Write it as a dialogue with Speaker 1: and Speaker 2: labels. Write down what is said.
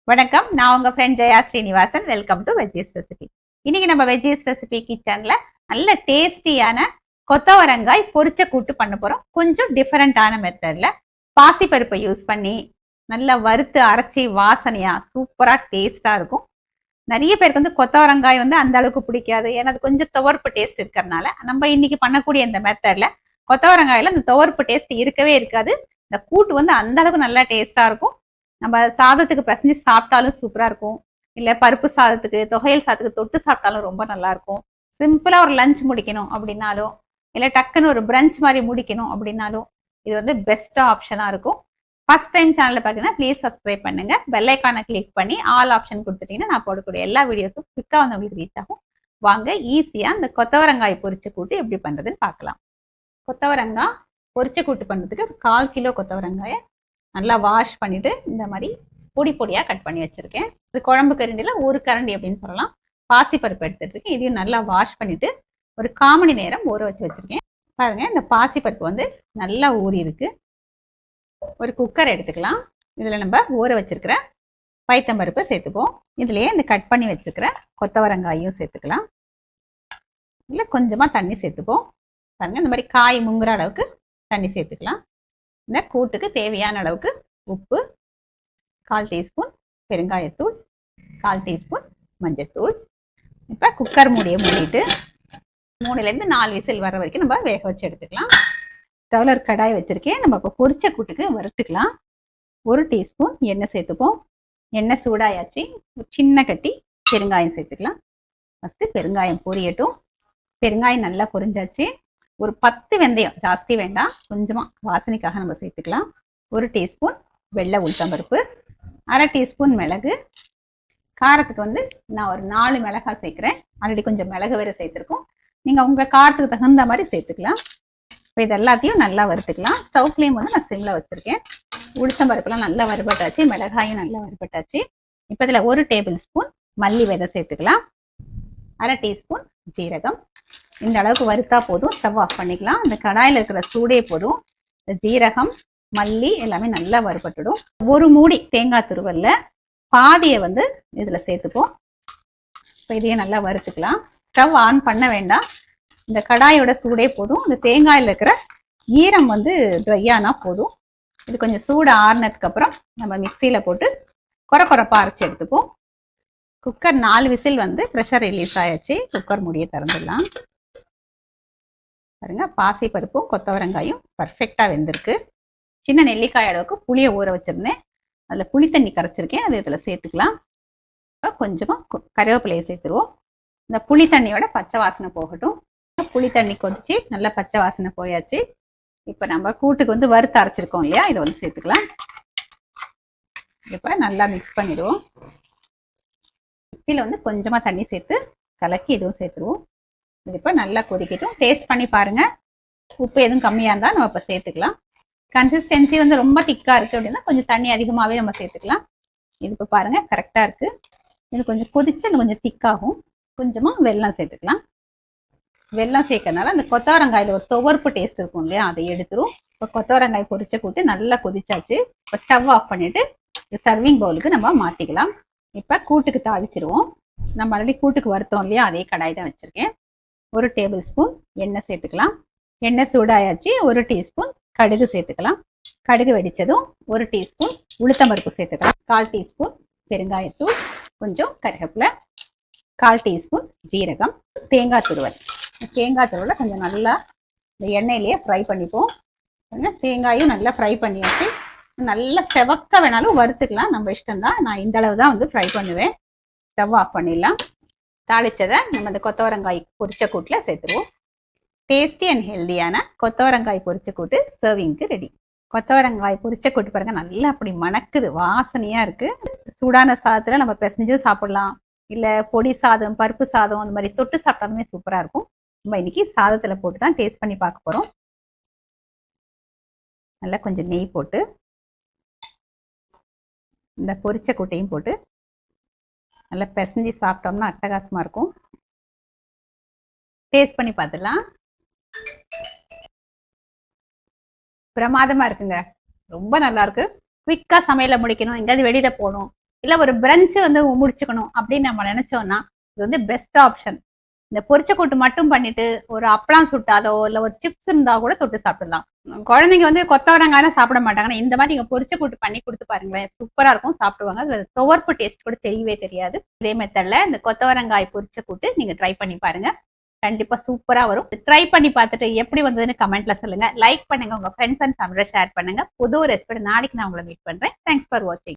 Speaker 1: வணக்கம், நான் உங்க friend Jaya Srinivasan. Welcome to veggies recipe. இன்னைக்கு நம்ம வெஜ்ஜீஸ் ரெசிபி கிச்சன்ல நல்ல டேஸ்டியான கொத்தவரங்காய் பொரிச்ச கூட்டு பண்ண போறோம். கொஞ்சம் டிஃபரெண்டான மெத்தட்ல பாசிப்பருப்பை யூஸ் பண்ணி நல்லா வறுத்து அரைச்சி வாசனையா சூப்பரா டேஸ்டா இருக்கும். நிறைய பேருக்கு வந்து கொத்தவரங்காய் வந்து அந்த அளவுக்கு பிடிக்காது, ஏன்னா அது கொஞ்சம் துவர்ப்பு டேஸ்ட் இருக்கிறதுனால. நம்ம இன்னைக்கு பண்ணக்கூடிய இந்த மெத்தட்ல கொத்தவரங்காயில அந்த துவர்ப்பு டேஸ்ட் இருக்கவே இருக்காது. இந்த கூட்டு வந்து அந்த அளவுக்கு நல்லா டேஸ்டா இருக்கும். நம்ம சாதத்துக்கு பிசைஞ்சு சாப்பிட்டாலும் சூப்பரா இருக்கும், இல்ல பருப்பு சாதத்துக்கு தொகையல் சாதத்துக்கு தொட்டு சாப்பிட்டாலும் ரொம்ப நல்லா இருக்கும். சிம்பிளா ஒரு லஞ்ச் முடிக்கணும் அப்படின்னாலும், இல்ல டக்குன்னு ஒரு பிரஞ்ச் மாதிரி முடிக்கணும் அப்படின்னாலும் இது வந்து பெஸ்டா ஆப்ஷனா இருக்கும். ஃபர்ஸ்ட் டைம் சேனல்ல பாத்தீங்கன்னா ப்ளீஸ் சப்ஸ்கிரைப் பண்ணுங்க, பெல் ஐக்கானை கிளிக் பண்ணி ஆல் ஆப்ஷன் கொடுத்துட்டீங்கன்னா நான் போடக்கூடிய எல்லா வீடியோஸும் குவிக்கா வந்து உங்களுக்கு ரீச் ஆகும். வாங்க ஈஸியா இந்த கொத்தவரங்காய் பொரிச்ச கூட்டு எப்படி பண்றதுன்னு பார்க்கலாம். கொத்தவரங்காய் பொரிச்ச கூட்டு பண்றதுக்கு 1/4 கிலோ கொத்தவரங்காயை நல்லா வாஷ் பண்ணிட்டு இந்த மாதிரி பொடி பொடியா கட் பண்ணி வச்சிருக்கேன். இது குழம்பு கரண்டில ஒரு கரண்டி அப்படின்னு சொல்லலாம். பாசிப்பருப்பு எடுத்துட்டு இருக்கேன். இதையும் நல்லா வாஷ் பண்ணிட்டு ஒரு 1/4 மணி நேரம் ஊற வச்சு வச்சிருக்கேன். பாருங்க, இந்த பாசிப்பருப்பு வந்து நல்லா ஊறி இருக்கு. ஒரு குக்கர் எடுத்துக்கலாம். இதுல நம்ம ஊற வச்சிருக்கிற பைத்தம்பருப்பு சேர்த்துப்போம். இதுலயே இந்த கட் பண்ணி வச்சிருக்கிற கொத்தவரங்காயும் சேர்த்துக்கலாம். இல்ல கொஞ்சமா தண்ணி சேர்த்துப்போம். பாருங்க, இந்த மாதிரி காய் முங்குற அளவுக்கு தண்ணி சேர்த்துக்கலாம். இந்த கூட்டுக்கு தேவையான அளவுக்கு உப்பு, 1/4 டீஸ்பூன் பெருங்காயத்தூள், 1/4 டீஸ்பூன் மஞ்சத்தூள். இப்போ குக்கர் மூடியை மூடிட்டு 3லேருந்து 4 விசில் வர வரைக்கும் நம்ம வேக வச்சு எடுத்துக்கலாம். ஸ்டவ்ல ஒரு கடாய் வச்சிருக்கேன். நம்ம இப்போ பொரிச்ச கூட்டுக்கு வறுத்துக்கலாம். 1 டீஸ்பூன் எண்ணெய் சேர்த்துப்போம். எண்ணெய் சூடாயாச்சு. சின்ன கட்டி பெருங்காயம் சேர்த்துக்கலாம். ஃபர்ஸ்ட் பெருங்காயம் பொரியட்டும். பெருங்காயம் நல்லா பொரிஞ்சாச்சு. ஒரு 10 வெந்தயம், ஜாஸ்தி வேண்டாம், கொஞ்சமா வாசனைக்காக நம்ம சேர்த்துக்கலாம். 1 டீஸ்பூன் வெள்ளை உளுத்தம்பருப்பு, 1/2 டீஸ்பூன் மிளகு. காரத்துக்கு வந்து நான் ஒரு 4 மிளகாய் சேர்க்குறேன். ஆல்ரெடி கொஞ்சம் மிளகு வேற சேர்த்துருக்கோம். நீங்கள் உங்கள் காரத்துக்கு தகுந்த மாதிரி சேர்த்துக்கலாம். இப்போ இது எல்லாத்தையும் நல்லா வறுத்துக்கலாம். ஸ்டவ் ஃப்ளேம் வந்து நான் சிம்மில் வச்சுருக்கேன். உளுத்தம்பருப்புலாம் நல்லா வறுபட்டாச்சு, மிளகாயும் நல்லா வறுபட்டாச்சு. இப்போ இதில் 1 டேபிள் ஸ்பூன் மல்லி விதை சேர்த்துக்கலாம். 1/2 டீஸ்பூன் ஜீரகம். இந்த அளவுக்கு வறுத்தா போதும், ஸ்டவ் ஆஃப் பண்ணிக்கலாம். இந்த கடாயில் இருக்கிற சூடே போதும். இந்த ஜீரகம் மல்லி எல்லாமே நல்லா வறுபட்டுடும். 1 மூடி தேங்காய் துருவல்ல பாதியை வந்து இதுல சேர்த்துப்போம். இப்போ இதையும் நல்லா வறுத்துக்கலாம். ஸ்டவ் ஆன் பண்ண வேண்டாம், இந்த கடாயோட சூடே போதும். இந்த தேங்காயில் இருக்கிற ஈரம் வந்து ட்ரையானா போதும். இது கொஞ்சம் சூடு ஆறுனதுக்கு அப்புறம் நம்ம மிக்சியில போட்டு கொரப்பா அரைச்சி எடுத்துப்போம். குக்கர் 4 விசில் வந்து ப்ரெஷர் ரிலீஸ் ஆயாச்சு. குக்கர் மூடியை திறந்துடலாம். பாருங்க, பாசி பருப்பும் கொத்தவரங்காயும் பர்ஃபெக்டா வெந்திருக்கு. சின்ன நெல்லிக்காய் அளவுக்கு புளியை ஊற வச்சிருந்தேன். அதில் புளி தண்ணி கரைச்சிருக்கேன், அது இதில் சேர்த்துக்கலாம். கொஞ்சமா கருவேப்பிலையை சேர்த்துருவோம். இந்த புளி தண்ணியோட பச்சை வாசனை போகட்டும். புளி தண்ணி கொதிச்சு நல்லா பச்சை வாசனை போயாச்சு. இப்போ நம்ம கூட்டுக்கு வந்து வறுத்து அரைச்சிருக்கோம் இல்லையா, இதை வந்து சேர்த்துக்கலாம். இப்போ நல்லா மிக்ஸ் பண்ணிடுவோம். மிக்சியில் வந்து கொஞ்சமா தண்ணி சேர்த்து கலக்கி இதுவும் சேர்த்துருவோம். இது இப்போ நல்லா கொதிக்கட்டும். டேஸ்ட் பண்ணி பாருங்க. உப்பு எதுவும் கம்மியாக இருந்தால் நம்ம இப்போ சேர்த்துக்கலாம். கன்சிஸ்டன்சி வந்து ரொம்ப திக்காக இருக்குது அப்படின்னா கொஞ்சம் தண்ணி அதிகமாகவே நம்ம சேர்த்துக்கலாம். இது இப்போ பாருங்க கரெக்டாக இருக்குது. இது கொஞ்சம் கொதிச்சு இன்னும் கொஞ்சம் திக்காகும். கொஞ்சமாக வெல்லம் சேர்த்துக்கலாம். வெல்லம் சேர்க்கறதுனால அந்த கொத்தவரங்காயில் ஒரு துவர்ப்பு டேஸ்ட் இருக்கும் இல்லையா, அதை எடுத்துரும். இப்போ கொத்தவரங்காய் பொரிச்ச கூட்டு நல்லா கொதிச்சாச்சு. இப்போ ஸ்டவ் ஆஃப் பண்ணிட்டு சர்விங் பவுலுக்கு நம்ம மாற்றிக்கலாம். இப்போ கூட்டுக்கு தாளிச்சிருவோம். நம்ம ஆல்ரெடி கூட்டுக்கு வறுத்தோம் இல்லையா, அதே கடாய் தான் வச்சுருக்கேன். 1 டேபிள் ஸ்பூன் எண்ணெய் சேர்த்துக்கலாம். எண்ணெய் சூடாயாச்சு. 1 டீஸ்பூன் கடுகு சேர்த்துக்கலாம். கடுகு வெடிச்சதும் 1 டீஸ்பூன் உளுத்தம்பருப்பு சேர்த்துக்கலாம். 1/4 டீஸ்பூன் பெருங்காயத்தூள், கொஞ்சம் கருவேப்பிலை, 1/4 டீஸ்பூன் ஜீரகம், தேங்காய் துருவல். தேங்காய் துருவலை கொஞ்சம் நல்லா இந்த எண்ணெயிலேயே ஃப்ரை பண்ணிப்போம். தேங்காயும் நல்லா ஃப்ரை பண்ணியாச்சு. நல்லா செவக்க வேணாலும் வறுத்துக்கலாம், நம்ம இஷ்டம்தான். நான் இந்த அளவு தான் வந்து ஃப்ரை பண்ணுவேன். ஸ்டவ் ஆஃப் பண்ணிடலாம். தாளிச்சதை நம்ம இந்த கொத்தவரங்காய் பொரிச்ச கூட்டில் சேர்த்துருவோம். டேஸ்டி அண்ட் ஹெல்தியான கொத்தவரங்காய் பொரிச்ச கூட்டு சர்விங்க்கு ரெடி. கொத்தவரங்காய் பொரிச்ச கூட்டு பாருங்க, நல்லா அப்படி மணக்குது, வாசனையா இருக்கு. சூடான சாதத்துல நம்ம பிசைஞ்சு சாப்பிடலாம், இல்ல பொடி சாதம், பருப்பு சாதம் அந்த மாதிரி தொட்டு சாப்பிட்டாலுமே சூப்பரா இருக்கும். நம்ம இன்னைக்கு சாதத்துல போட்டு தான் டேஸ்ட் பண்ணி பார்க்க போறோம். நல்லா கொஞ்சம் நெய் போட்டு இந்த பொரிச்ச கூட்டையும் போட்டு நல்லா பிசைஞ்சு சாப்பிட்டோம்னா அட்டகாசமா இருக்கும். டேஸ்ட் பண்ணி பார்த்துடலாம். பிரமாதமா இருக்குங்க, ரொம்ப நல்லா இருக்கு. குவிக்கா சமையல முடிக்கணும், எங்கேயாவது வெளியில போகணும், இல்ல ஒரு பிரஞ்ச் வந்து முடிச்சுக்கணும் அப்படின்னு நம்ம நினைச்சோம்னா இது வந்து பெஸ்ட் ஆப்ஷன். இந்த பொரிச்ச கூட்டு மட்டும் பண்ணிட்டு ஒரு அப்பளம் சுட்டாலோ இல்ல ஒரு சிப்ஸ் இருந்தா கூட தொட்டு சாப்பிடலாம். குழந்தைங்க வந்து கொத்தவரங்காய் சாப்பிட மாட்டாங்கன்னா இந்த மாதிரி நீங்க பொரிச்ச கூட்டு பண்ணி கொடுத்து பாருங்களேன், சூப்பரா இருக்கும், சாப்பிடுவாங்க. அது துவர்ப்பு டேஸ்ட் கூட தெரியவே தெரியாது. இதே மெத்தட்ல இந்த கொத்தவரங்காய் பொரிச்ச கூட்டு நீங்க ட்ரை பண்ணி பாருங்க, கண்டிப்பா சூப்பரா வரும். ட்ரை பண்ணி பார்த்துட்டு எப்படி வந்ததுன்னு கமெண்ட்ல சொல்லுங்க. லைக் பண்ணுங்க, உங்க ஃப்ரெண்ட்ஸ் அண்ட் ஃபேமிலியோட ஷேர் பண்ணுங்க. புது ரெசிபி நாளைக்கு நான் உங்களை மீட் பண்றேன். தேங்க்ஸ் ஃபார் வாட்சிங்.